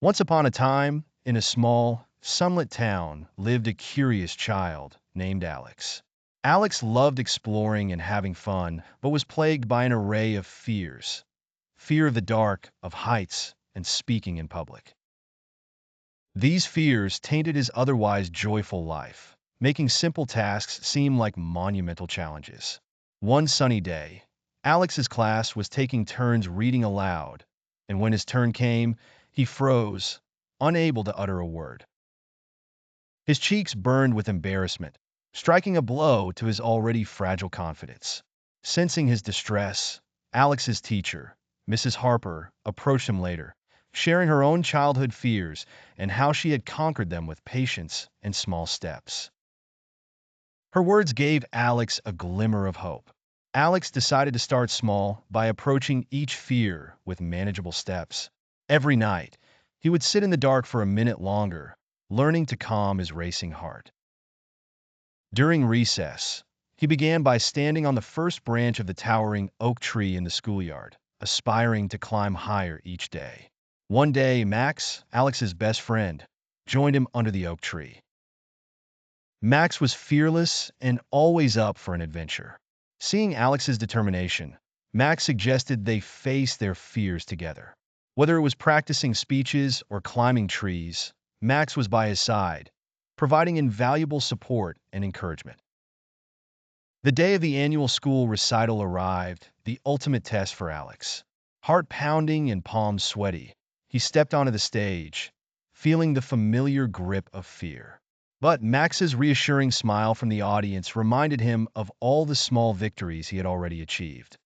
Once upon a time, in a small, sunlit town, lived a curious child named Alex. Alex loved exploring and having fun, but was plagued by an array of fears. Fear of the dark, of heights, and speaking in public. These fears tainted his otherwise joyful life, making simple tasks seem like monumental challenges. One sunny day, Alex's class was taking turns reading aloud, and when his turn came, he froze, unable to utter a word. His cheeks burned with embarrassment, striking a blow to his already fragile confidence. Sensing his distress, Alex's teacher, Mrs. Harper, approached him later, sharing her own childhood fears and how she had conquered them with patience and small steps. Her words gave Alex a glimmer of hope. Alex decided to start small by approaching each fear with manageable steps. Every night, he would sit in the dark for a minute longer, learning to calm his racing heart. During recess, he began by standing on the first branch of the towering oak tree in the schoolyard, aspiring to climb higher each day. One day, Max, Alex's best friend, joined him under the oak tree. Max was fearless and always up for an adventure. Seeing Alex's determination, Max suggested they face their fears together. Whether it was practicing speeches or climbing trees, Max was by his side, providing invaluable support and encouragement. The day of the annual school recital arrived, the ultimate test for Alex. Heart pounding and palms sweaty, he stepped onto the stage, feeling the familiar grip of fear. But Max's reassuring smile from the audience reminded him of all the small victories he had already achieved.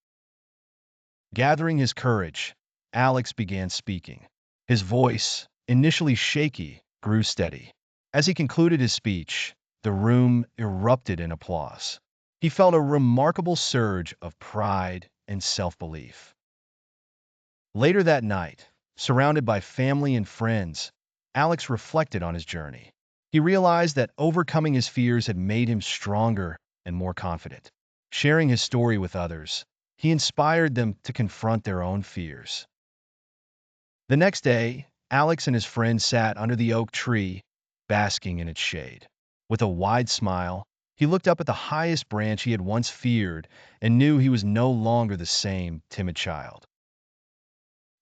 Gathering his courage, Alex began speaking. His voice, initially shaky, grew steady. As he concluded his speech, the room erupted in applause. He felt a remarkable surge of pride and self-belief. Later that night, surrounded by family and friends, Alex reflected on his journey. He realized that overcoming his fears had made him stronger and more confident. Sharing his story with others, he inspired them to confront their own fears. The next day, Alex and his friends sat under the oak tree, basking in its shade. With a wide smile, he looked up at the highest branch he had once feared and knew he was no longer the same timid child.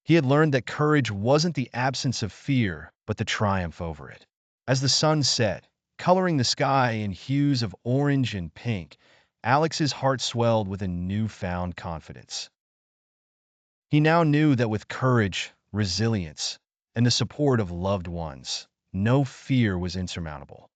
He had learned that courage wasn't the absence of fear, but the triumph over it. As the sun set, coloring the sky in hues of orange and pink, Alex's heart swelled with a newfound confidence. He now knew that with courage, resilience, and the support of loved ones, no fear was insurmountable.